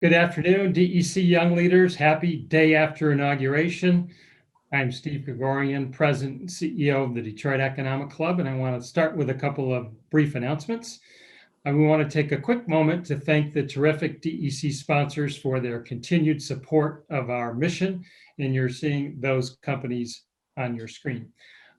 Good afternoon, DEC Young Leaders. Happy day after inauguration. I'm Steve Gregorian, President and CEO of the Detroit Economic Club, and I want to start with a couple of brief announcements. We want to take a quick moment to thank the terrific DEC sponsors for their continued support of our mission, and you're seeing those companies on your screen.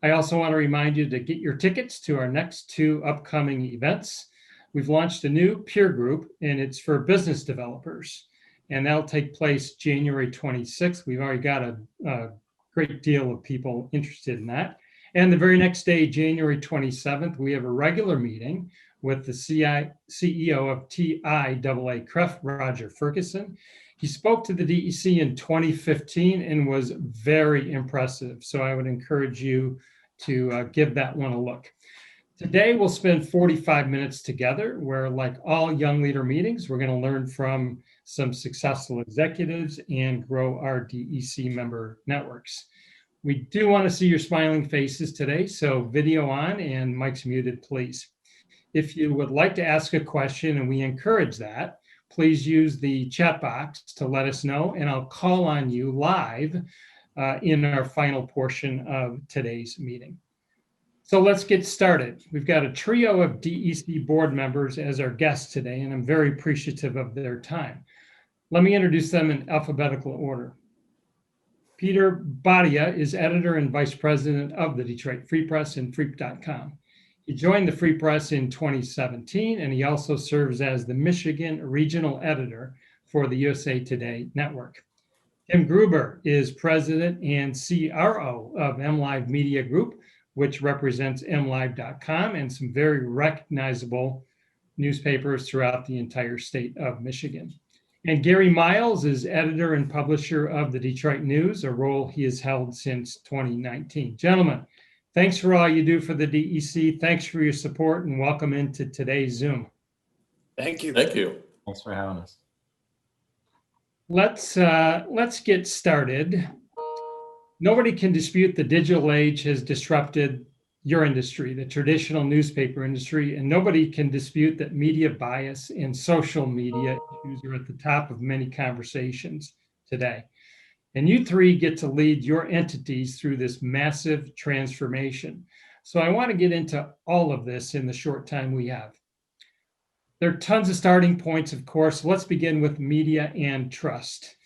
I also want to remind you to get your tickets to our next two upcoming events. We've launched a new peer group, and it's for business developers, and that'll take place January 26th. We've already got a great deal of people interested in that. And the very next day, January 27th, we have a regular meeting with the CEO of TIAA-CREF, Roger Ferguson. He spoke to the DEC in 2015 and was very impressive. So I would encourage you to give that one a look. Today, we'll spend 45 minutes together where, like all Young Leader meetings, we're going to learn from some successful executives and grow our DEC member networks. We do want to see your smiling faces today, so video on and mics muted, please. If you would like to ask a question, and we encourage that, please use the chat box to let us know, and I'll call on you live in our final portion of today's meeting. So let's get started. We've got a trio of DEC board members as our guests today, and I'm very appreciative of their time. Let me introduce them in alphabetical order. Peter Bhatia is editor and vice president of the Detroit Free Press and Freep.com. He joined the Free Press in 2017, and he also serves as the Michigan regional editor for the USA Today network. Tim Gruber is president and CRO of MLive Media Group, which represents MLive.com and some very recognizable newspapers throughout the entire state of Michigan. And Gary Miles is editor and publisher of the Detroit News, a role he has held since 2019. Gentlemen, thanks for all you do for the DEC. Thanks for your support, and welcome into today's Zoom. Thank you. Thank you. Thanks for having us. Let's get started. Nobody can dispute the digital age has disrupted your industry, the traditional newspaper industry, and nobody can dispute that media bias and social media issues are at the top of many conversations today. And you three get to lead your entities through this massive transformation. So I want to get into all of this in the short time we have. There are tons of starting points, of course. Let's begin with media and trust.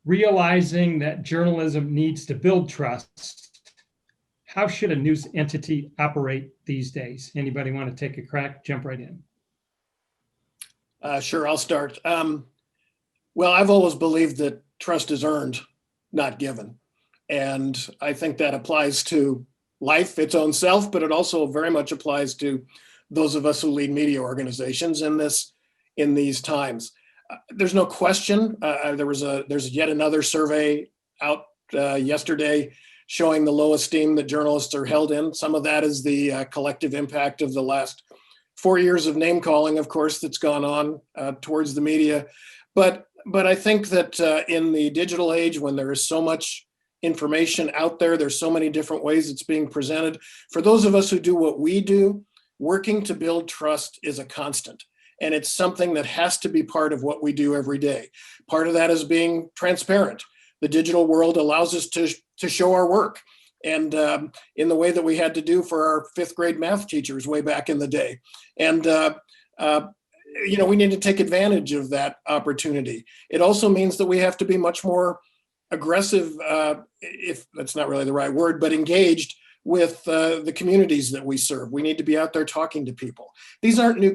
Realizing that journalism needs to build trust, how should a news entity operate these days? Anybody want to take a crack? Jump right in. Sure, I'll start. Well, I've always believed that trust is earned, not given. And I think that applies to life, its own self, but it also very much applies to those of us who lead media organizations in these times. There's no question. There's yet another survey out yesterday showing the low esteem that journalists are held in. Some of that is the collective impact of the last 4 years of name calling, of course, that's gone on towards the media. But I think that in the digital age, when there is so much information out there, there's so many different ways it's being presented. For those of us who do what we do, working to build trust is a constant. And it's something that has to be part of what we do every day. Part of that is being transparent. The digital world allows us to show our work, and in the way that we had to do for our 5th grade math teachers way back in the day. And we need to take advantage of that opportunity. It also means that we have to be much more aggressive, if that's not really the right word, but engaged with the communities that we serve. We need to be out there talking to people. These aren't new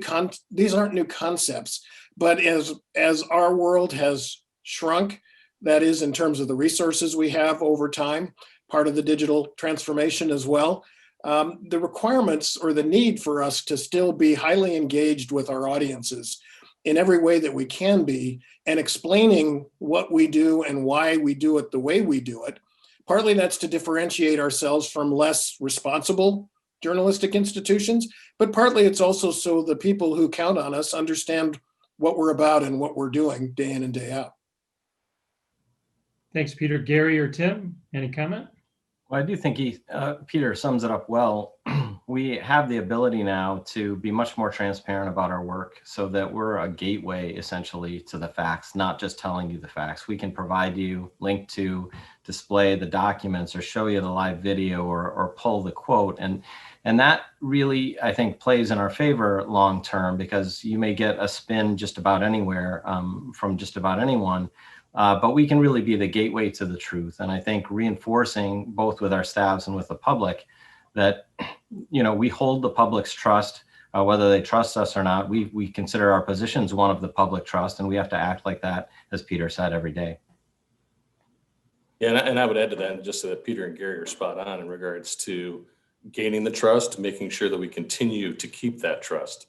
concepts, but as our world has shrunk, that is in terms of the resources we have over time, part of the digital transformation as well, the requirements or the need for us to still be highly engaged with our audiences in every way that we can be, and explaining what we do and why we do it the way we do it. Partly that's to differentiate ourselves from less responsible journalistic institutions, but partly it's also so the people who count on us understand what we're about and what we're doing day in and day out. Thanks, Peter. Gary or Tim, any comment? Well, I do think Peter sums it up well. we have the ability now to be much more transparent about our work so that we're a gateway essentially to the facts, not just telling you the facts. We can provide you link to display the documents or show you the live video or pull the quote. And that really, I think, plays in our favor long term, because you may get a spin just about anywhere from just about anyone. But we can really be the gateway to the truth. And I think reinforcing both with our staffs and with the public that, we hold the public's trust, whether they trust us or not. We consider our positions one of the public trust, and we have to act like that, as Peter said, every day. Yeah, and I would add to that, just that Peter and Gary are spot on in regards to gaining the trust, making sure that we continue to keep that trust.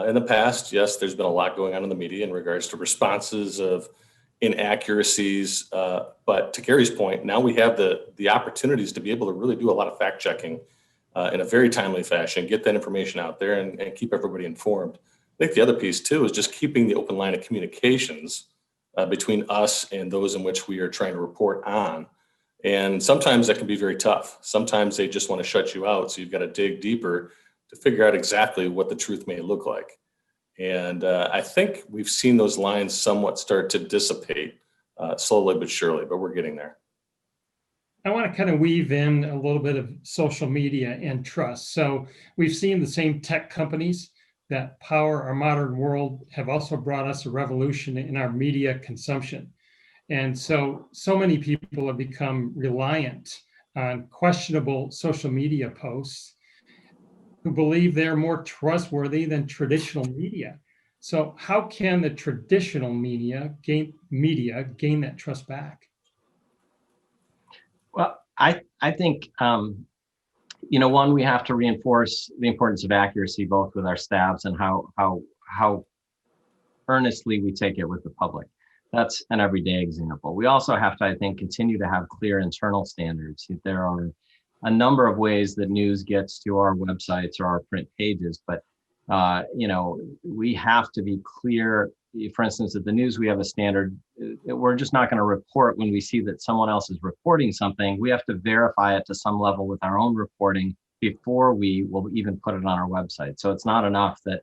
In the past, yes, there's been a lot going on in the media in regards to responses of inaccuracies. But to Gary's point, now we have the opportunities to be able to really do a lot of fact checking in a very timely fashion, get that information out there and keep everybody informed. I think the other piece too is just keeping the open line of communications between us and those in which we are trying to report on. And sometimes that can be very tough. Sometimes they just want to shut you out. So you've got to dig deeper to figure out exactly what the truth may look like. And I think we've seen those lines somewhat start to dissipate slowly but surely, but we're getting there. I want to kind of weave in a little bit of social media and trust. So we've seen the same tech companies that power our modern world have also brought us a revolution in our media consumption. And so many people have become reliant on questionable social media posts who believe they're more trustworthy than traditional media. So how can the traditional media gain that trust back? Well, I think, one, we have to reinforce the importance of accuracy, both with our staffs and how earnestly we take it with the public. That's an everyday example. We also have to, I think, continue to have clear internal standards. There are a number of ways that news gets to our websites or our print pages, but we have to be clear. For instance, at the news, we have a standard. We're just not going to report when we see that someone else is reporting something. We have to verify it to some level with our own reporting before we will even put it on our website. So it's not enough that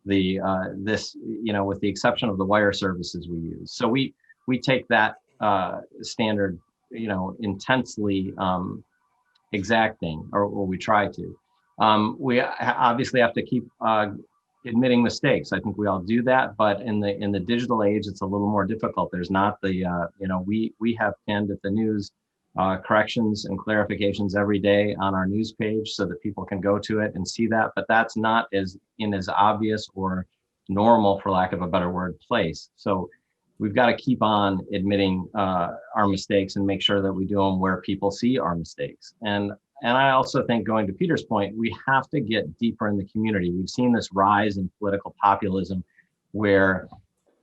with the exception of the wire services we use. So we take that standard, intensely exacting, or we try to. We obviously have to keep admitting mistakes. I think we all do that, but in the digital age, it's a little more difficult. There's not the we have pinned at the news corrections and clarifications every day on our news page so that people can go to it and see that, but that's not as obvious or normal, for lack of a better word, place. So we've got to keep on admitting our mistakes and make sure that we do them where people see our mistakes. And I also think, going to Peter's point, we have to get deeper in the community. We've seen this rise in political populism where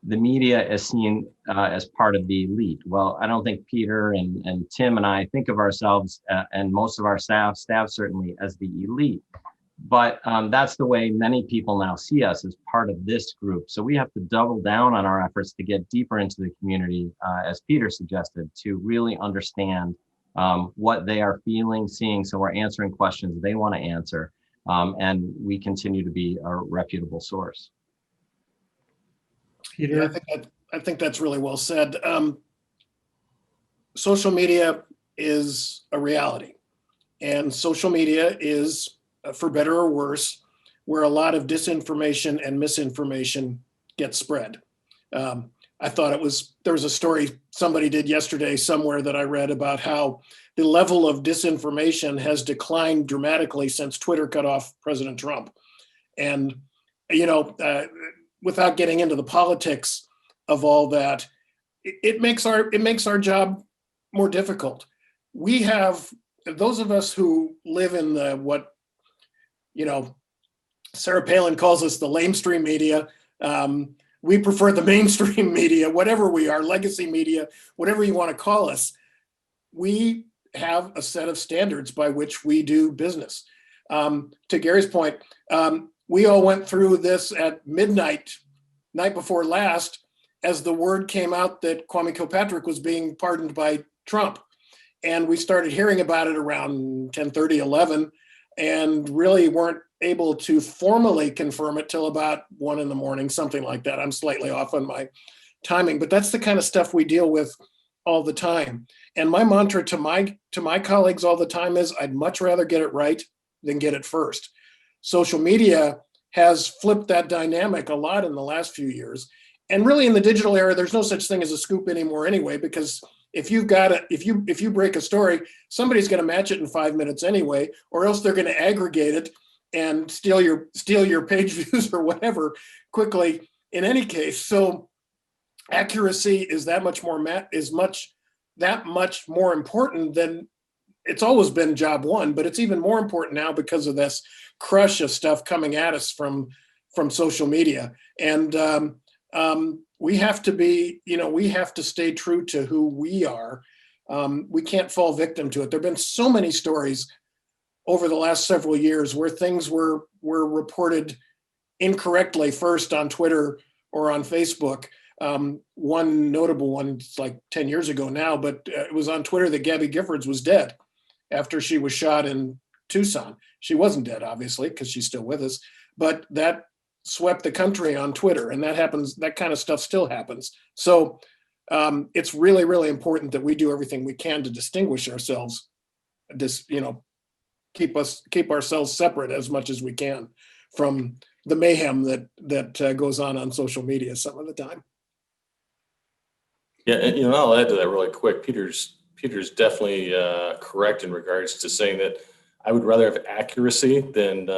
the media is seen as part of the elite. Well, I don't think Peter and Tim and I think of ourselves and most of our staff certainly as the elite. But that's the way many people now see us, as part of this group. So we have to double down on our efforts to get deeper into the community, as Peter suggested, to really understand what they are feeling, seeing. So we're answering questions they want to answer, and we continue to be a reputable source. Peter? Yeah, I think that's really well said. Social media is a reality, and social media is, for better or worse, where a lot of disinformation and misinformation gets spread. I thought there was a story somebody did yesterday somewhere that I read about how the level of disinformation has declined dramatically since Twitter cut off President Trump. And, without getting into the politics of all that, it makes our job more difficult. We have, those of us who live in what Sarah Palin calls us the lamestream media. We prefer the mainstream media, whatever we are, legacy media, whatever you want to call us. We have a set of standards by which we do business. To Gary's point, we all went through this at midnight, night before last, as the word came out that Kwame Kilpatrick was being pardoned by Trump. And we started hearing about it around 10:30, 11. and really weren't able to formally confirm it till about 1 a.m, something like that. I'm slightly off on my timing, but that's the kind of stuff we deal with all the time. And my mantra to my colleagues all the time is, I'd much rather get it right than get it first. Social media has flipped that dynamic a lot in the last few years. And really in the digital era, there's no such thing as a scoop anymore anyway, because if you've got it, if you break a story, somebody's going to match it in 5 minutes anyway, or else they're going to aggregate it and steal your page views or whatever quickly in any case. So accuracy is that much more important than it's always been job one, but it's even more important now because of this crush of stuff coming at us from social media. And we have to stay true to who we are. We can't fall victim to it. There've been so many stories over the last several years where things were reported incorrectly, first on Twitter or on Facebook. One notable one, it's like 10 years ago now, but it was on Twitter that Gabby Giffords was dead after she was shot in Tucson. She wasn't dead, obviously, because she's still with us, but that swept the country on Twitter, and that happens. That kind of stuff still happens. So it's really, really important that we do everything we can to distinguish ourselves, keep ourselves separate as much as we can from the mayhem that goes on social media some of the time. Yeah, and I'll add to that really quick. Peter's definitely correct in regards to saying that I would rather have accuracy than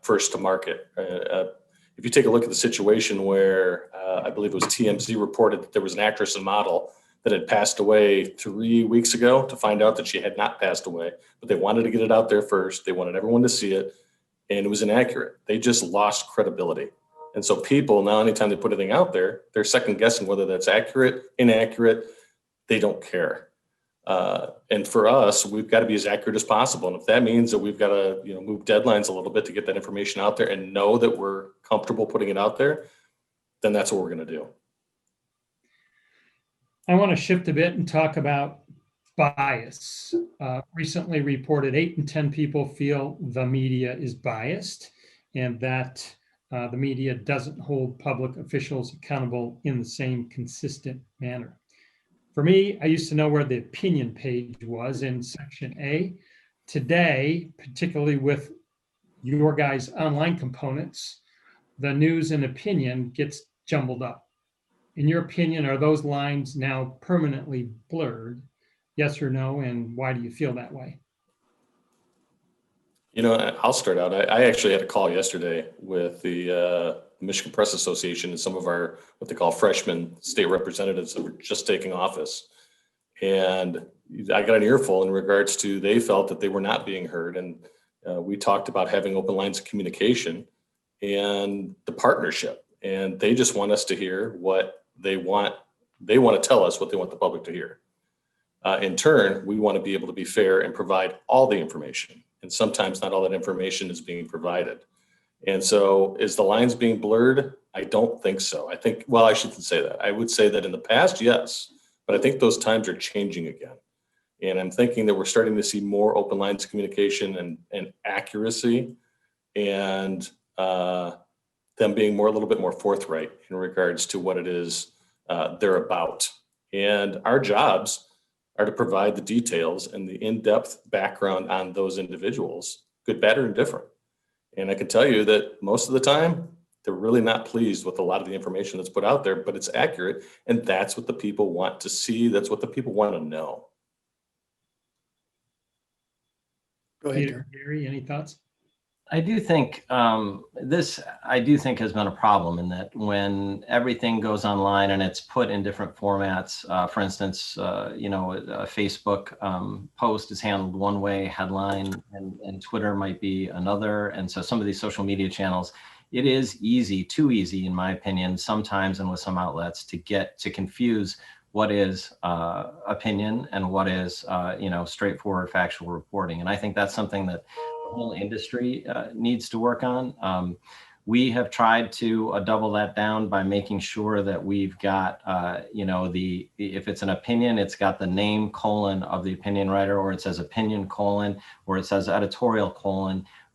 first to market. If you take a look at the situation where I believe it was TMZ reported that there was an actress and model that had passed away 3 weeks ago, to find out that she had not passed away, but they wanted to get it out there first. They wanted everyone to see it, and it was inaccurate. They just lost credibility. And so people now, anytime they put anything out there, they're second guessing whether that's accurate, inaccurate. They don't care. And for us, we've got to be as accurate as possible. And if that means that we've got to, move deadlines a little bit to get that information out there and know that we're comfortable putting it out there, then that's what we're going to do. I want to shift a bit and talk about bias. Recently reported 8 in 10 people feel the media is biased, and that the media doesn't hold public officials accountable in the same consistent manner. For me, I used to know where the opinion page was in section A. Today, particularly with your guys' online components, the news and opinion gets jumbled up. In your opinion, are those lines now permanently blurred? Yes or no? And why do you feel that way? I'll start out. I actually had a call yesterday with the Michigan Press Association and some of our, what they call freshman state representatives that were just taking office. And I got an earful in regards to, they felt that they were not being heard. And we talked about having open lines of communication and the partnership. And they just want us to hear what they want. They want to tell us what they want the public to hear. In turn, we want to be able to be fair and provide all the information. And sometimes not all that information is being provided. And so is the lines being blurred? I don't think so. I shouldn't say that. I would say that in the past, yes, but I think those times are changing again. And I'm thinking that we're starting to see more open lines of communication and accuracy, and them being a little bit more forthright in regards to what it is they're about. And our jobs are to provide the details and the in-depth background on those individuals, good, bad, or indifferent. And I can tell you that most of the time, they're really not pleased with a lot of the information that's put out there, but it's accurate. And that's what the people want to see. That's what the people want to know. Go ahead, Peter, Gary, any thoughts? I do think has been a problem, in that when everything goes online and it's put in different formats, for instance, a Facebook post is handled one way, headline, and Twitter might be another. And so some of these social media channels, it is too easy, in my opinion, sometimes, and with some outlets, to confuse what is opinion and what is straightforward factual reporting. And I think that's something that the whole industry needs to work on. We have tried to double that down by making sure that we've got if it's an opinion, it's got the name : of the opinion writer, or it says opinion : or it says editorial :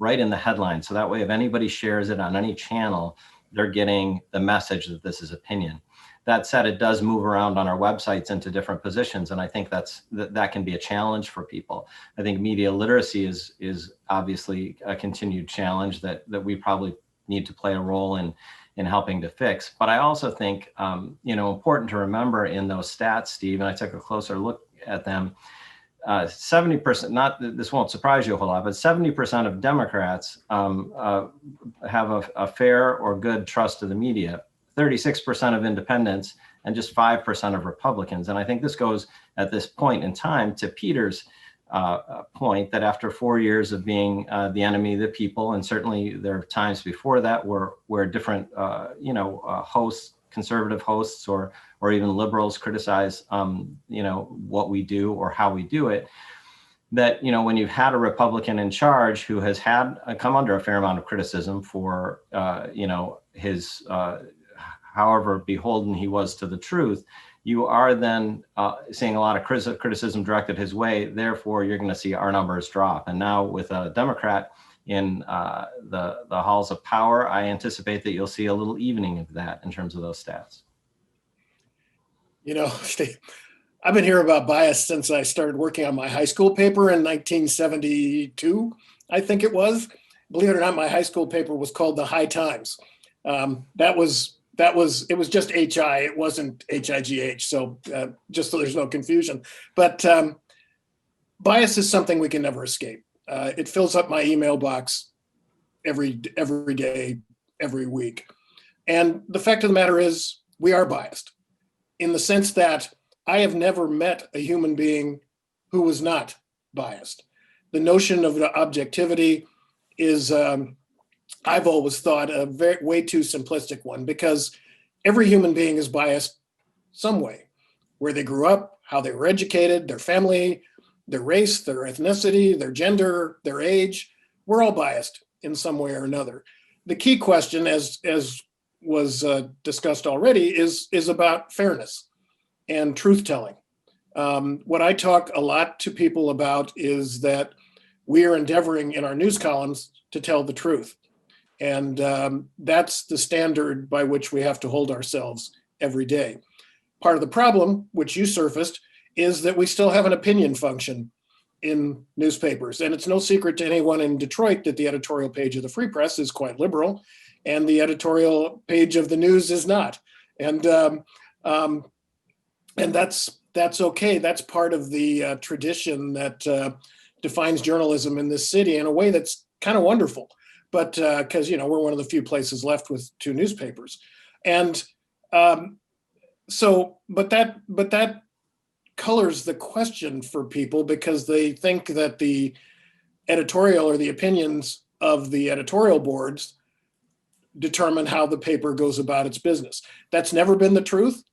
right in the headline. So that way, if anybody shares it on any channel, they're getting the message that this is opinion. That said, it does move around on our websites into different positions, and I think that can be a challenge for people. I think media literacy is obviously a continued challenge that we probably need to play a role in helping to fix. But I also think important to remember in those stats, Steve, and I took a closer look at them. 70%, this won't surprise you a whole lot, but 70% of Democrats have a fair or good trust to the media. 36% of independents, and just 5% of Republicans. And I think this goes at this point in time to Peter's point that after 4 years of being the enemy of the people, and certainly there are times before that where different hosts, conservative hosts or even liberals criticize what we do or how we do it, that when you've had a Republican in charge who has had come under a fair amount of criticism for his however beholden he was to the truth, you are then seeing a lot of criticism directed his way. Therefore, you're going to see our numbers drop. And now with a Democrat in the halls of power, I anticipate that you'll see a little evening of that in terms of those stats. Steve, I've been hearing about bias since I started working on my high school paper in 1972, I think it was. Believe it or not, my high school paper was called the High Times. It was just HI, it wasn't HIGH. So just so there's no confusion. But bias is something we can never escape. It fills up my email box every day, every week. And the fact of the matter is, we are biased in the sense that I have never met a human being who was not biased. The notion of the objectivity is, I've always thought, a way too simplistic one, because every human being is biased some way. Where they grew up, how they were educated, their family, their race, their ethnicity, their gender, their age, we're all biased in some way or another. The key question, as was discussed already, is about fairness and truth-telling. What I talk a lot to people about is that we are endeavoring in our news columns to tell the truth. And that's the standard by which we have to hold ourselves every day. Part of the problem, which you surfaced, is that we still have an opinion function in newspapers. And it's no secret to anyone in Detroit that the editorial page of the Free Press is quite liberal, and the editorial page of the News is not. And that's okay. That's part of the tradition that defines journalism in this city in a way that's kind of wonderful. But because we're one of the few places left with two newspapers, and but that colors the question for people, because they think that the editorial or the opinions of the editorial boards determine how the paper goes about its business. That's never been the truth,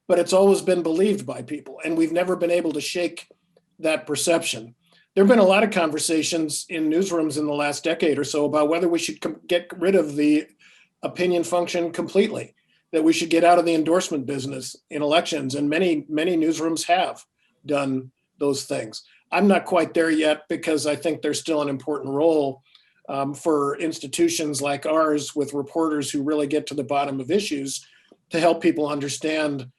but it's always been believed by people, and we've never been able to shake that perception. There have been a lot of conversations in newsrooms in the last decade or so about whether we should get rid of the opinion function completely, that we should get out of the endorsement business in elections. And many newsrooms have done those things. I'm not quite there yet, because I think there's still an important role for institutions like ours with reporters who really get to the bottom of issues to help people understand,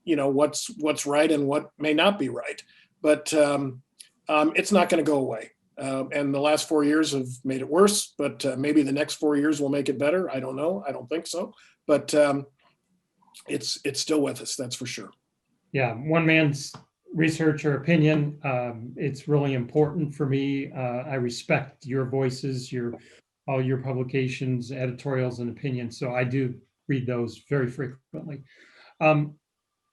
what's right and what may not be right. But it's not going to go away. And the last 4 years have made it worse, but maybe the next 4 years will make it better. I don't know. I don't think so. But it's still with us, that's for sure. Yeah, one man's research or opinion. It's really important for me. I respect your voices, all your publications, editorials, and opinions. So I do read those very frequently.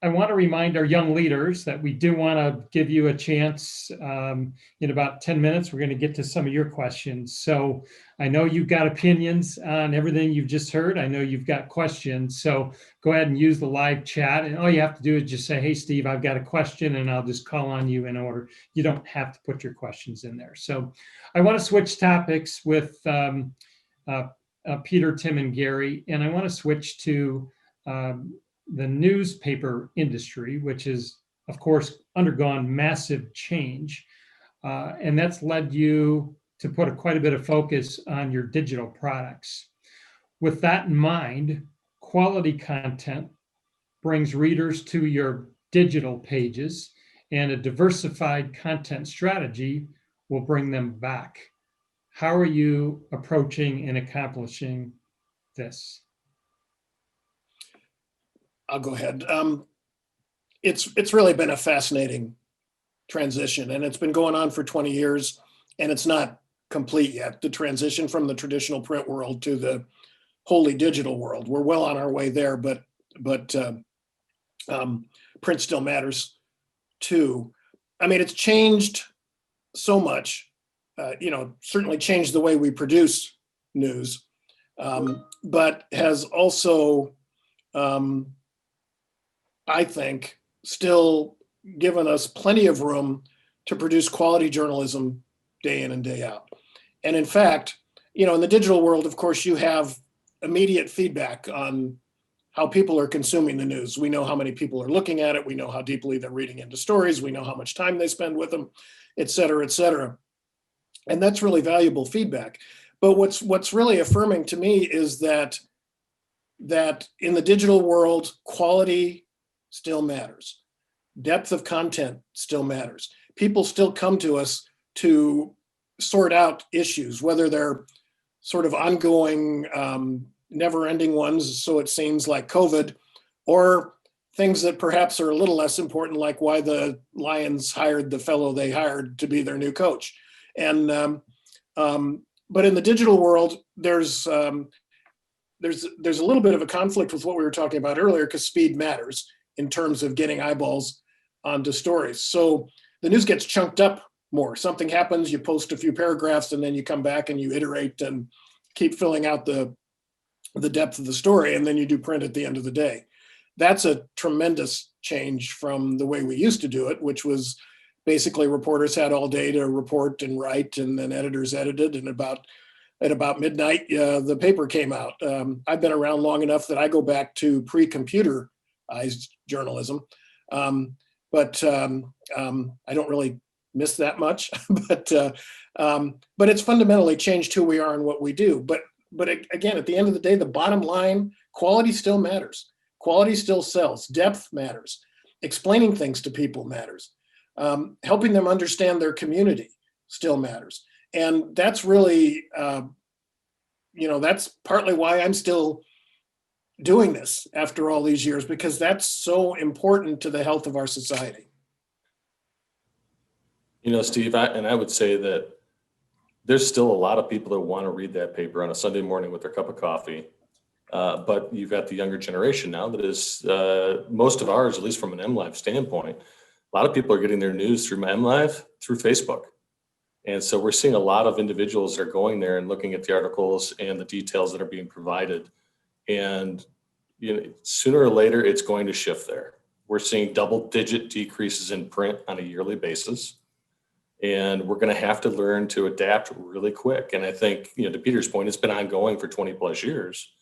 I want to remind our young leaders that we do want to give you a chance. In about 10 minutes, we're going to get to some of your questions. So I know you've got opinions on everything you've just heard. I know you've got questions. So go ahead and use the live chat. And all you have to do is just say, hey, Steve, I've got a question, and I'll just call on you in order. You don't have to put your questions in there. So I want to switch topics with Peter, Tim, and Gary. And I want to switch to the newspaper industry, which has, of course, undergone massive change. And that's led you to put quite a bit of focus on your digital products. With that in mind, quality content brings readers to your digital pages, and a diversified content strategy will bring them back. How are you approaching and accomplishing this? I'll go ahead. It's really been a fascinating transition, and it's been going on for 20 years, and it's not complete yet. The transition from the traditional print world to the wholly digital world. We're well on our way there, but print still matters too. I mean, it's changed so much. Certainly changed the way we produce news, but has also, I think, still given us plenty of room to produce quality journalism day in and day out. And in fact, in the digital world, of course, you have immediate feedback on how people are consuming the news. We know how many people are looking at it. We know how deeply they're reading into stories. We know how much time they spend with them, et cetera, et cetera. And that's really valuable feedback. But what's really affirming to me is that in the digital world, quality still matters. Depth of content still matters. People still come to us to sort out issues, whether they're sort of ongoing, never-ending ones, so it seems, like COVID, or things that perhaps are a little less important, like why the Lions hired the fellow they hired to be their new coach. And but in the digital world, there's a little bit of a conflict with what we were talking about earlier, because speed matters in terms of getting eyeballs onto stories. So the news gets chunked up more. Something happens, you post a few paragraphs, and then you come back and you iterate and keep filling out the depth of the story, and then you do print at the end of the day. That's a tremendous change from the way we used to do it, which was basically reporters had all day to report and write, and then editors edited, and at about midnight, the paper came out. I've been around long enough that I go back to pre-computerized journalism, but I don't really miss that much. But it's fundamentally changed who we are and what we do. But again, at the end of the day, the bottom line, quality still matters. Quality still sells. Depth matters. Explaining things to people matters. Helping them understand their community still matters. And that's really, that's partly why I'm still doing this after all these years, because that's so important to the health of our society. Steve, I would say that there's still a lot of people that want to read that paper on a Sunday morning with their cup of coffee. But you've got the younger generation now that is, most of ours, at least from an MLive standpoint, a lot of people are getting their news through MLive, through Facebook. And so we're seeing a lot of individuals that are going there and looking at the articles and the details that are being provided. And sooner or later, it's going to shift there. We're seeing double-digit decreases in print on a yearly basis. And we're going to have to learn to adapt really quick. And I think, to Peter's point, it's been ongoing for 20 plus years,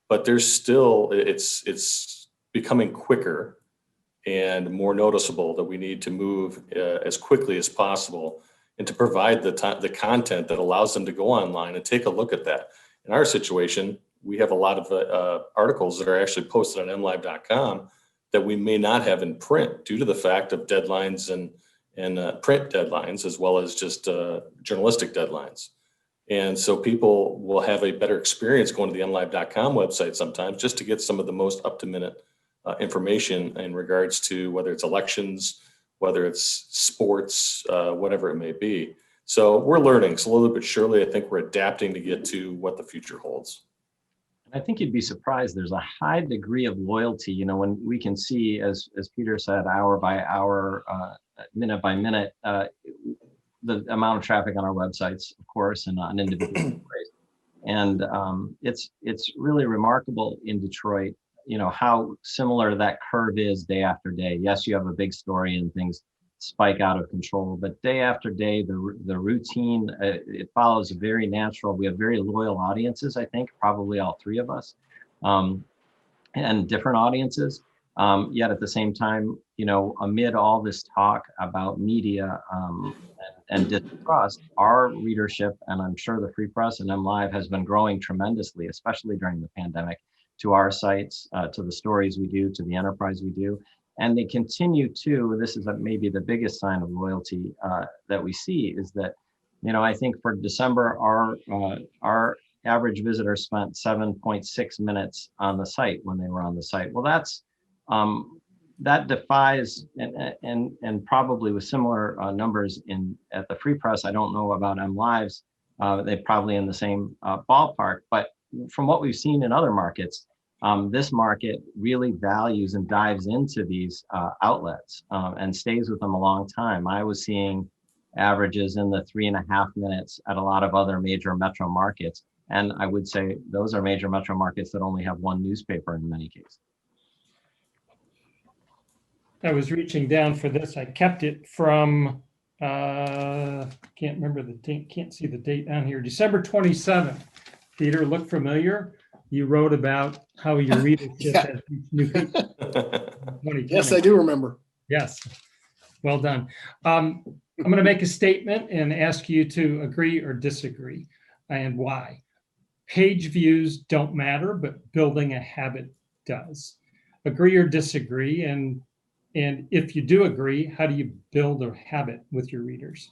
but there's still, it's becoming quicker and more noticeable that we need to move as quickly as possible and to provide the content that allows them to go online and take a look at that. In our situation, we have a lot of articles that are actually posted on MLive.com that we may not have in print due to the fact of deadlines and print deadlines, as well as just journalistic deadlines. And so people will have a better experience going to the MLive.com website sometimes just to get some of the most up-to-minute information in regards to whether it's elections, whether it's sports, whatever it may be. So we're learning slowly but surely. I think we're adapting to get to what the future holds. I think you'd be surprised. There's a high degree of loyalty, when we can see, as Peter said, hour by hour, minute by minute, the amount of traffic on our websites, of course, and on individual ways. And it's really remarkable in Detroit, how similar that curve is day after day. Yes, you have a big story and things spike out of control, but day after day, the routine, it follows very natural. We have very loyal audiences, I think, probably all three of us, and different audiences. Yet at the same time, amid all this talk about media and and distrust, our readership, and I'm sure the Free Press and MLive has been growing tremendously, especially during the pandemic, to our sites, to the stories we do, to the enterprise we do. And they continue to, this is maybe the biggest sign of loyalty that we see, is that, I think for December, our average visitor spent 7.6 minutes on the site when they were on the site. Well, that defies, and probably with similar numbers at the Free Press, I don't know about MLive's, they're probably in the same ballpark, but from what we've seen in other markets, this market really values and dives into these outlets and stays with them a long time. I was seeing averages in the 3.5 minutes at a lot of other major metro markets. And I would say those are major metro markets that only have one newspaper in many cases. I was reaching down for this. I kept it from, can't remember the date, can't see the date on here, December 27th. Peter, look familiar? You wrote about how your readership has reached new people. Yes, I do remember. Yes, well done. I'm going to make a statement and ask you to agree or disagree, and why. Page views don't matter, but building a habit does. Agree or disagree, and if you do agree, how do you build a habit with your readers?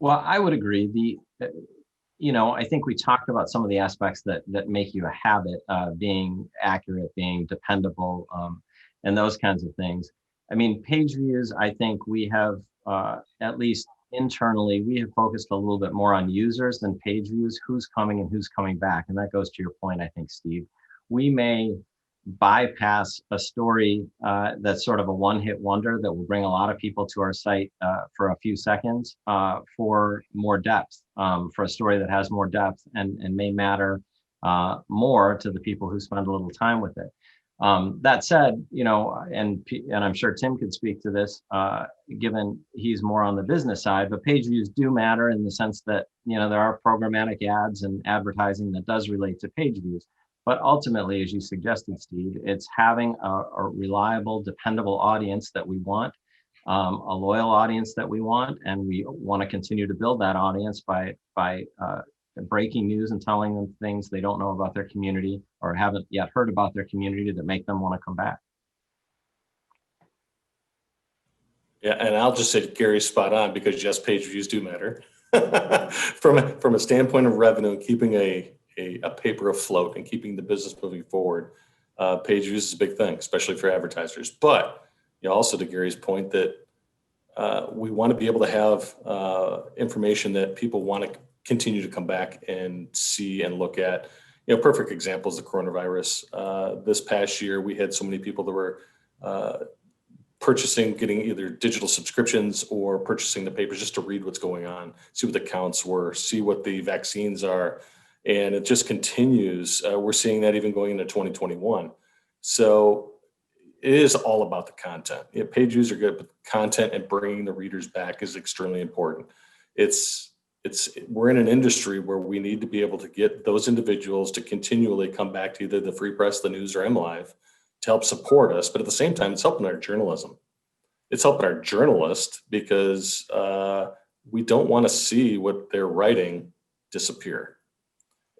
Well, I would agree. I think we talked about some of the aspects that make you a habit, being accurate, being dependable, and those kinds of things. I mean, page views, I think we have, at least internally, we have focused a little bit more on users than page views, who's coming and who's coming back. And that goes to your point, I think, Steve. We may bypass a story that's sort of a one-hit wonder that will bring a lot of people to our site for a few seconds for more depth, for a story that has more depth and may matter more to the people who spend a little time with it. That said, and I'm sure Tim could speak to this, given he's more on the business side, but page views do matter in the sense that, there are programmatic ads and advertising that does relate to page views. But ultimately, as you suggested, Steve, it's having a reliable, dependable audience that we want, a loyal audience that we want, and we want to continue to build that audience by breaking news and telling them things they don't know about their community or haven't yet heard about their community that make them want to come back. Yeah, and I'll just say Gary's spot on, because yes, page views do matter. From a standpoint of revenue and keeping a paper afloat and keeping the business moving forward, page views is a big thing, especially for advertisers. But also to Gary's point that we want to be able to have information that people want to continue to come back and see and look at. Perfect examples, the coronavirus. This past year, we had so many people that were getting either digital subscriptions or purchasing the papers just to read what's going on, see what the counts were, see what the vaccines are. And it just continues. We're seeing that even going into 2021. So it is all about the content. Page views are good, but content and bringing the readers back is extremely important. We're in an industry where we need to be able to get those individuals to continually come back to either the Free Press, the News, or MLive to help support us. But at the same time, it's helping our journalism. It's helping our journalists because we don't want to see what they're writing disappear.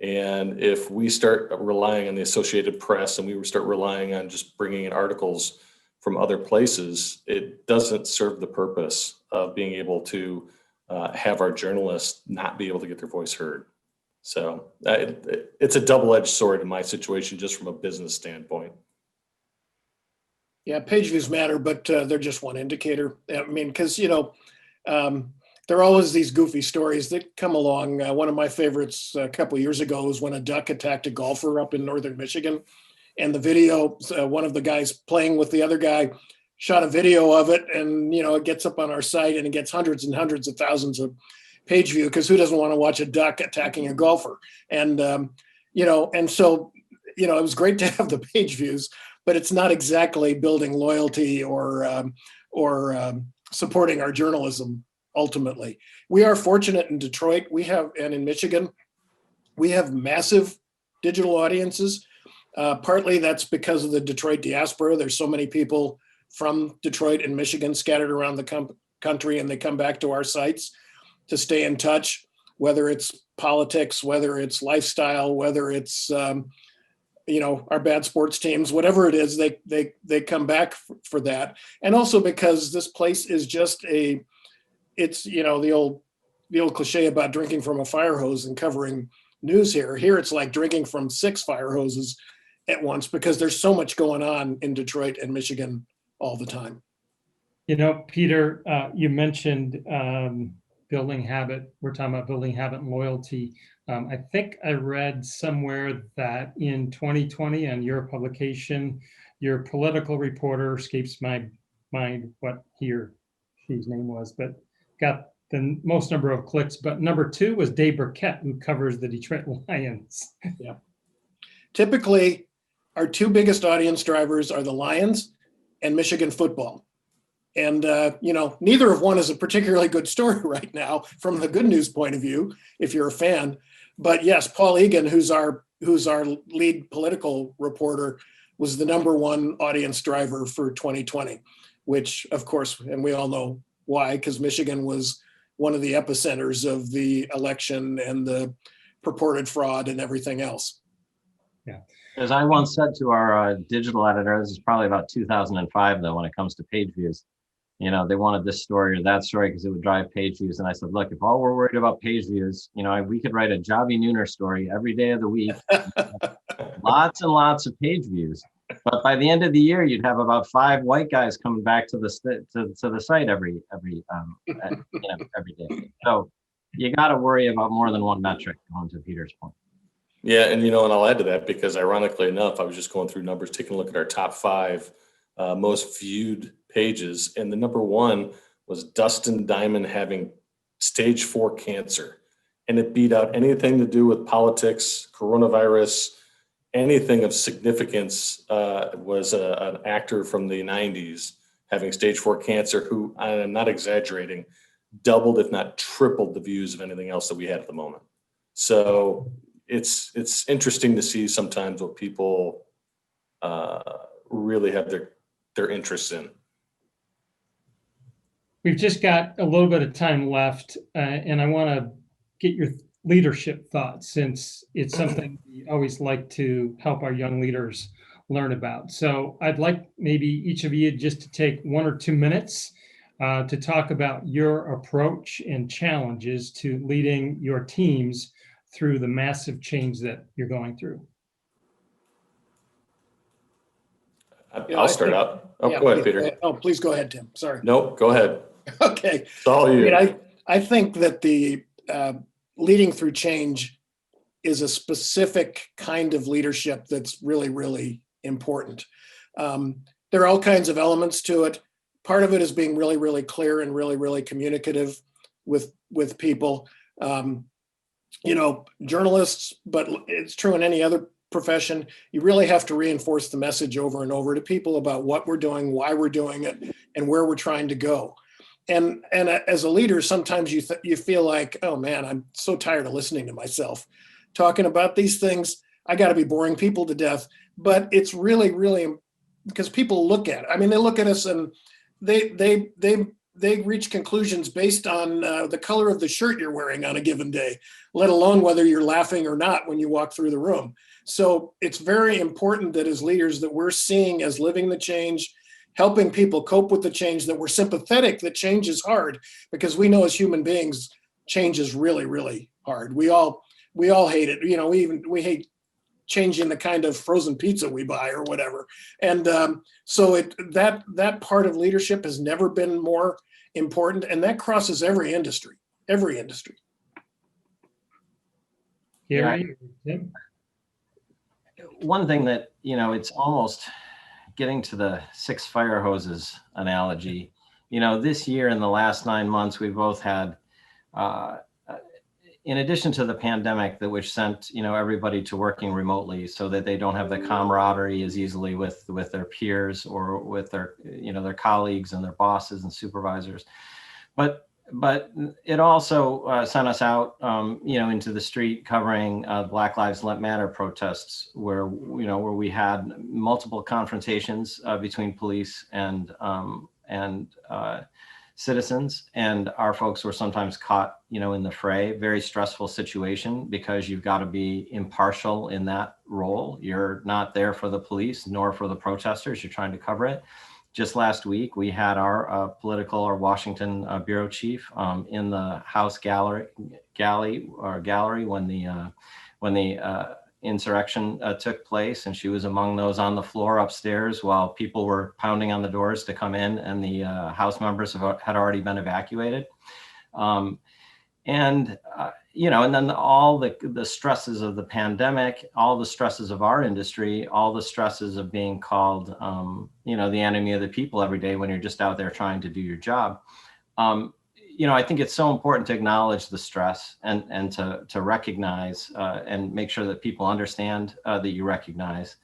And if we start relying on the Associated Press and we start relying on just bringing in articles from other places, it doesn't serve the purpose of being able to have our journalists not be able to get their voice heard. So it's a double-edged sword in my situation, just from a business standpoint. Yeah, page views matter, but they're just one indicator. I mean, because, there are always these goofy stories that come along. One of my favorites a couple of years ago was when a duck attacked a golfer up in northern Michigan. And the video, one of the guys playing with the other guy shot a video of it, and it gets up on our site and it gets hundreds and hundreds of thousands of page view, because who doesn't want to watch a duck attacking a golfer? And and so it was great to have the page views, but it's not exactly building loyalty or supporting our journalism. Ultimately, we are fortunate in Detroit. And in Michigan, we have massive digital audiences. Partly that's because of the Detroit diaspora. There's so many people from Detroit and Michigan scattered around the country, and they come back to our sites to stay in touch, whether it's politics, whether it's lifestyle, whether it's our bad sports teams, whatever it is, they come back for that. And also because this place is just it's the old cliche about drinking from a fire hose and covering news here. Here it's like drinking from 6 fire hoses at once, because there's so much going on in Detroit and Michigan all the time. Peter, you mentioned building habit. We're talking about building habit and loyalty. I think I read somewhere that in 2020 on your publication, your political reporter, escapes my mind what he or she's name was, but got the most number of clicks. But number 2 was Dave Burkett, who covers the Detroit Lions. Yeah. Typically, our 2 biggest audience drivers are the Lions and Michigan football. And, neither of one is a particularly good story right now from the good news point of view, if you're a fan. But yes, Paul Egan, who's our lead political reporter, was the number 1 audience driver for 2020, which, of course, and we all know why, because Michigan was one of the epicenters of the election and the purported fraud and everything else. Yeah. As I once said to our digital editor, this is probably about 2005, though, when it comes to page views, they wanted this story or that story because it would drive page views. And I said, look, if all we're worried about page views, we could write a Jobby Nooner story every day of the week, lots and lots of page views. But by the end of the year, you'd have about 5 white guys coming back to the site every day. So you got to worry about more than one metric, going to Peter's point. Yeah, and I'll add to that, because ironically enough, I was just going through numbers, taking a look at our top 5 most viewed pages, and the number 1 was Dustin Diamond having stage 4 cancer, and it beat out anything to do with politics, coronavirus, anything of significance. Was an actor from the 90s having stage 4 cancer, who, I'm not exaggerating, doubled if not tripled the views of anything else that we had at the moment. So it's interesting to see sometimes what people really have their interests in. We've just got a little bit of time left, and I want to get your leadership thoughts, since it's something we always like to help our young leaders learn about. So I'd like maybe each of you just to take 1 or 2 minutes to talk about your approach and challenges to leading your teams through the massive change that you're going through. I'll start out. Oh, yeah, go ahead, Peter. Please go ahead, Tim. Sorry. Nope, go ahead. Okay. It's all you. I think that the leading through change is a specific kind of leadership that's really, really important. There are all kinds of elements to it. Part of it is being really, really clear and really, really communicative with people. Journalists, but it's true in any other profession, you really have to reinforce the message over and over to people about what we're doing, why we're doing it, and where we're trying to go. And as a leader, sometimes you feel like, oh man, I'm so tired of listening to myself talking about these things. I got to be boring people to death. But it's really, really, because people look at it. I mean, they look at us and they reach conclusions based on the color of the shirt you're wearing on a given day, let alone whether you're laughing or not when you walk through the room. So it's very important that as leaders that we're seeing as living the change, helping people cope with the change, that we're sympathetic that change is hard, because we know as human beings, change is really, really hard. We all hate it. We hate changing the kind of frozen pizza we buy or whatever. And so that part of leadership has never been more important, and that crosses every industry. Gary? Yeah. One thing that, it's almost getting to the 6 fire hoses analogy. This year, in the last 9 months, we both had, in addition to the pandemic, which sent, everybody to working remotely so that they don't have the camaraderie as easily with their peers or with their, their colleagues and their bosses and supervisors. But it also sent us out, into the street covering Black Lives Matter protests, where we had multiple confrontations between police and citizens, and our folks were sometimes caught, in the fray. Very stressful situation because you've got to be impartial in that role. You're not there for the police nor for the protesters. You're trying to cover it. Just last week, we had our Washington bureau chief in the House gallery when the insurrection took place, and she was among those on the floor upstairs while people were pounding on the doors to come in, and the House members had already been evacuated. And then all the stresses of the pandemic, all the stresses of our industry, all the stresses of being called, the enemy of the people every day when you're just out there trying to do your job. I think it's so important to acknowledge the stress and to recognize and make sure that people understand that you recognize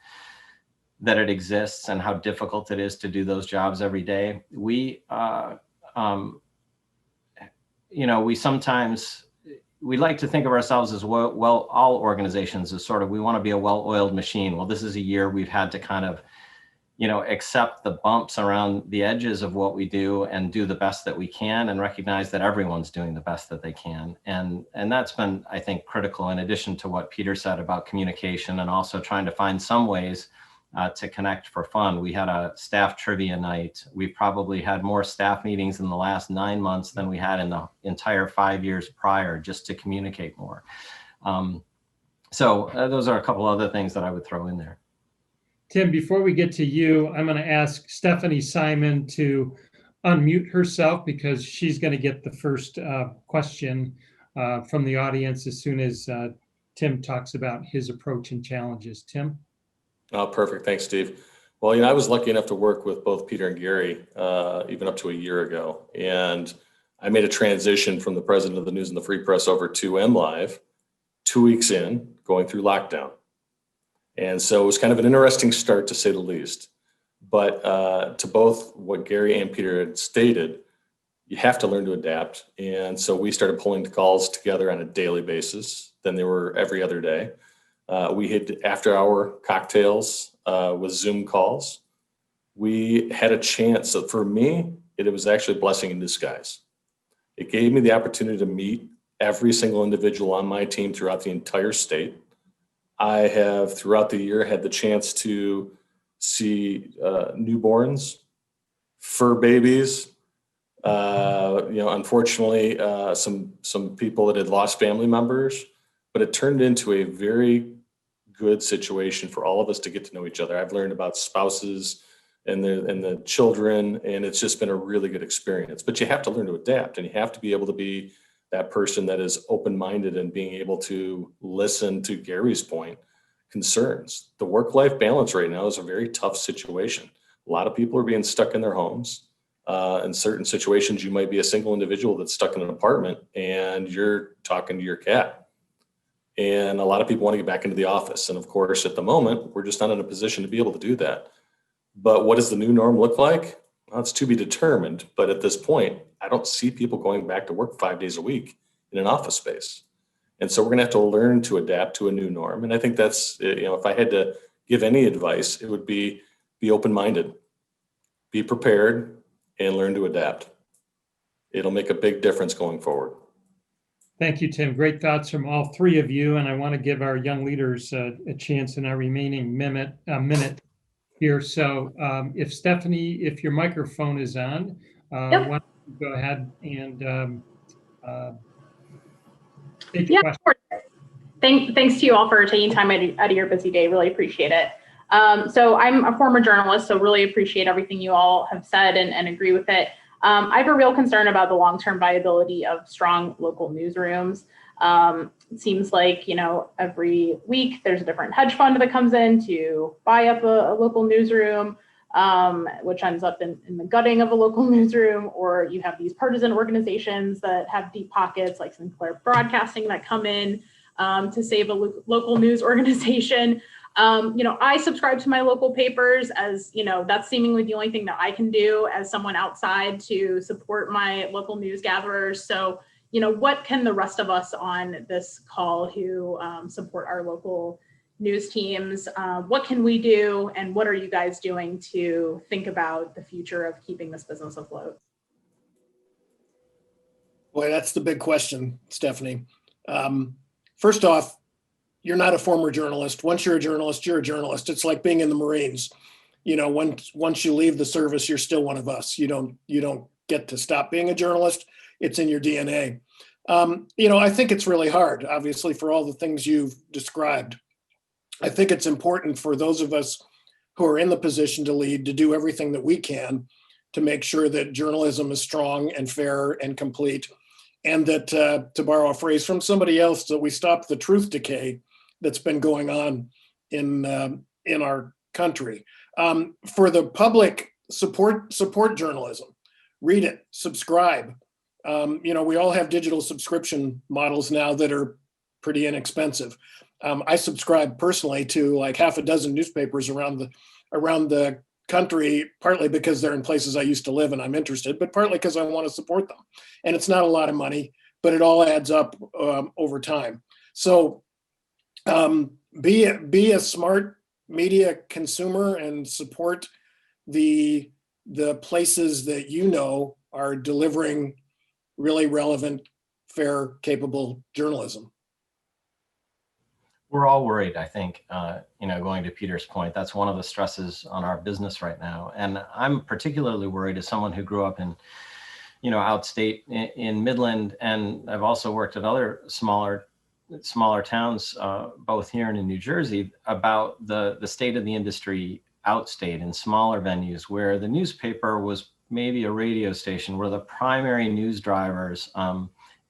that it exists and how difficult it is to do those jobs every day. We like to think of ourselves as well, all organizations as sort of, we want to be a well-oiled machine. Well, this is a year we've had to kind of, accept the bumps around the edges of what we do and do the best that we can, and recognize that everyone's doing the best that they can. And that's been, I think, critical, in addition to what Peter said about communication and also trying to find some ways to connect for fun. We had a staff trivia night. We probably had more staff meetings in the last 9 months than we had in the entire 5 years prior, just to communicate more. So those are a couple other things that I would throw in there. Tim, before we get to you, I'm going to ask Stephanie Simon to unmute herself, because she's going to get the first question from the audience as soon as Tim talks about his approach and challenges. Tim? Oh, perfect. Thanks, Steve. Well, I was lucky enough to work with both Peter and Gary even up to a year ago. And I made a transition from the president of the News and the Free Press over to MLive 2 weeks in, going through lockdown. And so it was kind of an interesting start, to say the least. But to both what Gary and Peter had stated, you have to learn to adapt. And so we started pulling the calls together on a daily basis. Then they were every other day. We had after-hour cocktails with Zoom calls. We had a chance. So for me, it was actually a blessing in disguise. It gave me the opportunity to meet every single individual on my team throughout the entire state. I have, throughout the year, had the chance to see newborns, fur babies, unfortunately, some people that had lost family members, but it turned into a very good situation for all of us to get to know each other. I've learned about spouses and the children, and it's just been a really good experience. But you have to learn to adapt, and you have to be able to be that person that is open-minded and being able to listen to Gary's point, concerns. The work-life balance right now is a very tough situation. A lot of people are being stuck in their homes. In certain situations, you might be a single individual that's stuck in an apartment and you're talking to your cat. And a lot of people want to get back into the office. And of course, at the moment, we're just not in a position to be able to do that. But what does the new norm look like? Well, it's to be determined. But at this point, I don't see people going back to work 5 days a week in an office space. And so we're going to have to learn to adapt to a new norm. And I think that's, if I had to give any advice, it would be open-minded, be prepared, and learn to adapt. It'll make a big difference going forward. Thank you, Tim. Great thoughts from all three of you. And I want to give our young leaders a chance in our remaining minute here. So if Stephanie, if your microphone is on, Yep. why don't you go ahead and take Yeah, question. of course. Thanks to you all for taking time out of your busy day. Really appreciate it. So I'm a former journalist, so really appreciate everything you all have said and agree with it. I have a real concern about the long-term viability of strong local newsrooms. It seems like, every week there's a different hedge fund that comes in to buy up a local newsroom, which ends up in the gutting of a local newsroom, or you have these partisan organizations that have deep pockets like Sinclair Broadcasting that come in to save a local news organization. I subscribe to my local papers, as that's seemingly the only thing that I can do as someone outside to support my local news gatherers. So, what can the rest of us on this call who support our local news teams, what can we do, and what are you guys doing to think about the future of keeping this business afloat? Boy, that's the big question, Stephanie. First off, you're not a former journalist. Once you're a journalist, you're a journalist. It's like being in the Marines. You know, once you leave the service, you're still one of us. You don't get to stop being a journalist. It's in your DNA. You know, I think it's really hard, obviously, for all the things you've described. I think it's important for those of us who are in the position to lead to do everything that we can to make sure that journalism is strong and fair and complete, and that, to borrow a phrase from somebody else, that we stop the truth decay that's been going on in our country. For the public, support journalism, read it, subscribe. You know, we all have digital subscription models now that are pretty inexpensive. I subscribe personally to like half a dozen newspapers around the country, partly because they're in places I used to live and I'm interested, but partly because I want to support them. And it's not a lot of money, but it all adds up over time. So be a smart media consumer and support the places that you know are delivering really relevant, fair, capable journalism. We're all worried, I think, you know, going to Peter's point, that's one of the stresses on our business right now. And I'm particularly worried as someone who grew up in, you know, outstate in Midland, and I've also worked at other smaller towns, both here and in New Jersey, about the state of the industry outstate in smaller venues where the newspaper was maybe a radio station, were the primary news drivers.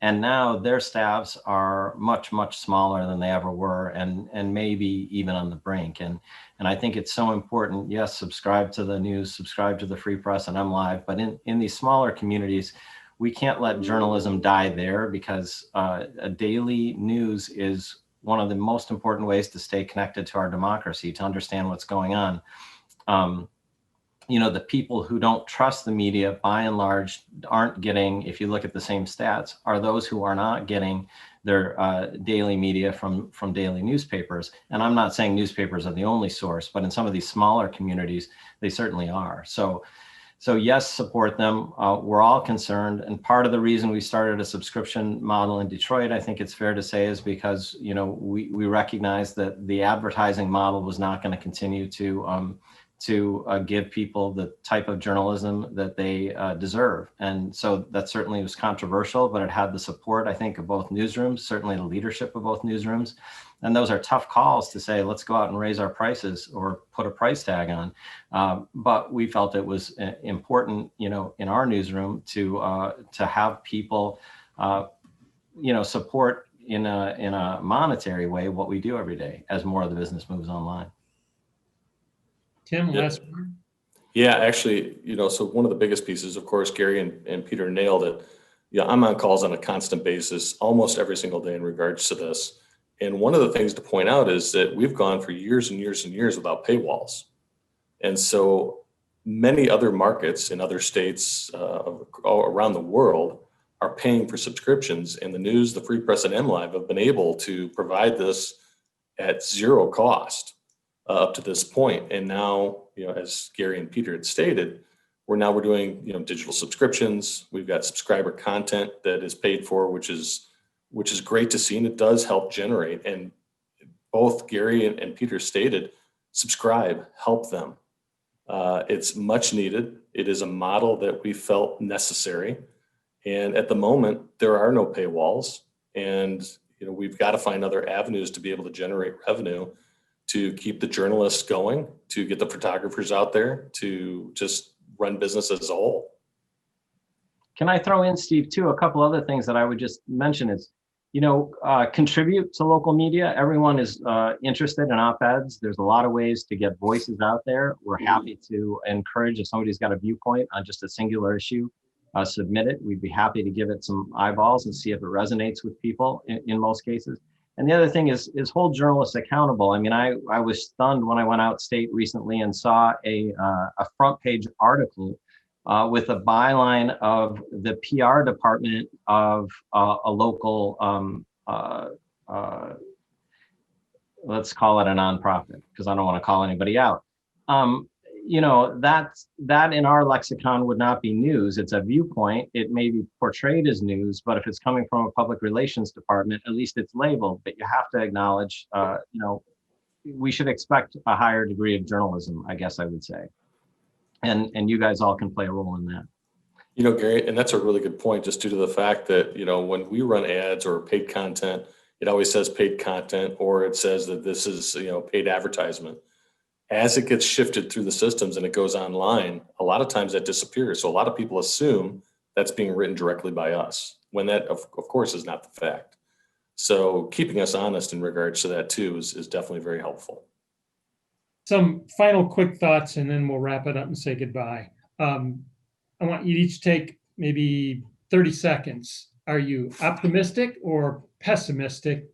And now their staffs are much, much smaller than they ever were, and maybe even on the brink. And I think it's so important, yes, subscribe to the news, subscribe to the Free Press and MLive, but in these smaller communities, we can't let journalism die there, because a daily news is one of the most important ways to stay connected to our democracy, to understand what's going on. You know, the people who don't trust the media, by and large, aren't getting, if you look at the same stats, are those who are not getting their daily media from daily newspapers. And I'm not saying newspapers are the only source, but in some of these smaller communities, they certainly are. So yes, support them. We're all concerned. And part of the reason we started a subscription model in Detroit, I think it's fair to say, is because, you know, we recognize that the advertising model was not going to continue to give people the type of journalism that they deserve. And so that certainly was controversial, but it had the support, I think, of both newsrooms, certainly the leadership of both newsrooms. And those are tough calls to say, let's go out and raise our prices or put a price tag on. But we felt it was important, you know, in our newsroom to have people, you know, support in a monetary way what we do every day as more of the business moves online. Tim, last word. Yeah, actually, you know, so one of the biggest pieces, of course, Gary and Peter nailed it. Yeah, I'm on calls on a constant basis, almost every single day in regards to this. And one of the things to point out is that we've gone for years and years and years without paywalls. And so many other markets in other states around the world are paying for subscriptions, and the news, the Free Press and MLive have been able to provide this at zero cost up to this point. And now, you know, as Gary and Peter had stated, we're doing, you know, digital subscriptions. We've got subscriber content that is paid for, which is great to see, and it does help generate. And both Gary and Peter stated, subscribe, help them. It's much needed. It is a model that we felt necessary. And at the moment, there are no paywalls, and, you know, we've got to find other avenues to be able to generate revenue, to keep the journalists going, to get the photographers out there, to just run business as a whole. Can I throw in, Steve, too, a couple other things that I would just mention is, you know, contribute to local media. Everyone is interested in op-eds. There's a lot of ways to get voices out there. We're happy to encourage, if somebody's got a viewpoint on just a singular issue, submit it. We'd be happy to give it some eyeballs and see if it resonates with people in most cases. And the other thing is hold journalists accountable. I mean, I was stunned when I went out state recently and saw a front page article with a byline of the PR department of a local, let's call it a nonprofit, because I don't want to call anybody out. that in our lexicon would not be news. It's a viewpoint. It may be portrayed as news, but if it's coming from a public relations department, at least it's labeled. But you have to acknowledge, we should expect a higher degree of journalism, I guess I would say. And you guys all can play a role in that. Gary, and that's a really good point, just due to the fact that, when we run ads or paid content, it always says paid content, or it says that this is, paid advertisement. As it gets shifted through the systems and it goes online, a lot of times that disappears. So a lot of people assume that's being written directly by us, when that, of course, is not the fact. So keeping us honest in regards to that too is definitely very helpful. Some final quick thoughts, and then we'll wrap it up and say goodbye. I want you to each take maybe 30 seconds. Are you optimistic or pessimistic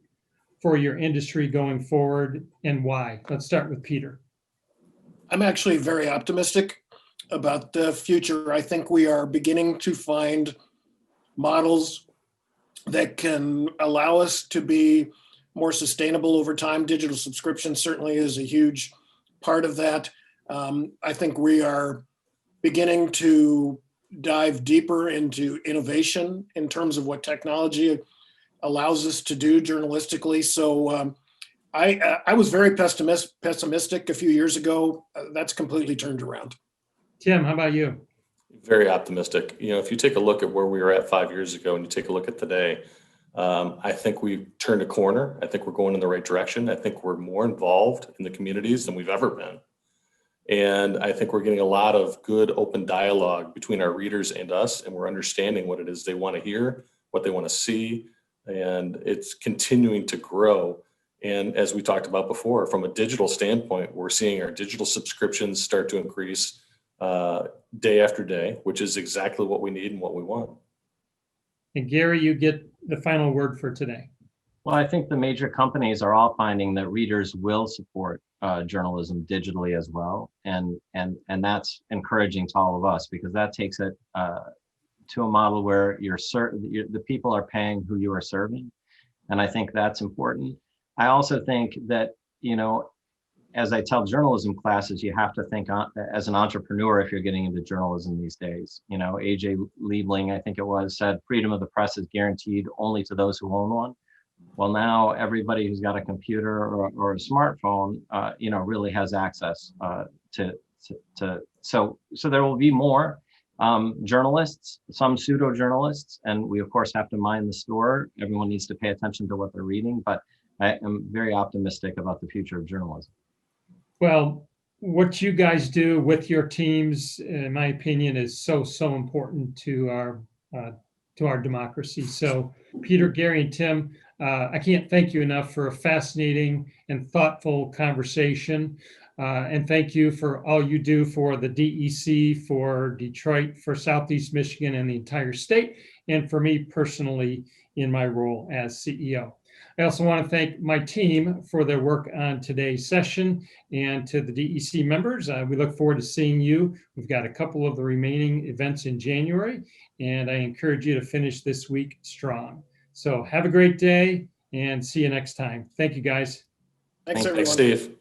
for your industry going forward, and why? Let's start with Peter. I'm actually very optimistic about the future. I think we are beginning to find models that can allow us to be more sustainable over time. Digital subscription certainly is a huge part of that. I think we are beginning to dive deeper into innovation in terms of what technology allows us to do journalistically. So I was very pessimistic a few years ago. That's completely turned around. Tim, how about you? Very optimistic. If you take a look at where we were at 5 years ago and you take a look at today, I think we've turned a corner. I think we're going in the right direction. I think we're more involved in the communities than we've ever been. And I think we're getting a lot of good open dialogue between our readers and us, and we're understanding what it is they want to hear, what they want to see, and it's continuing to grow. And as we talked about before, from a digital standpoint, we're seeing our digital subscriptions start to increase day after day, which is exactly what we need and what we want. And Gary, you get the final word for today. Well, I think the major companies are all finding that readers will support journalism digitally as well, and that's encouraging to all of us, because that takes it to a model where the people are paying who you are serving, and I think that's important. I also think that, as I tell journalism classes, you have to think as an entrepreneur if you're getting into journalism these days. AJ Liebling, I think it was, said freedom of the press is guaranteed only to those who own one. Well, now everybody who's got a computer or a smartphone, really has access so there will be more journalists, some pseudo journalists, and we of course have to mind the store. Everyone needs to pay attention to what they're reading, but I am very optimistic about the future of journalism. Well, what you guys do with your teams, in my opinion, is so important to our democracy. So Peter, Gary, and Tim, I can't thank you enough for a fascinating and thoughtful conversation. And thank you for all you do for the DEC, for Detroit, for Southeast Michigan, and the entire state, and for me personally in my role as CEO. I also want to thank my team for their work on today's session, and to the DEC members. We look forward to seeing you. We've got a couple of the remaining events in January, and I encourage you to finish this week strong. So have a great day and see you next time. Thank you, guys. Thanks, everyone. Thanks, Steve.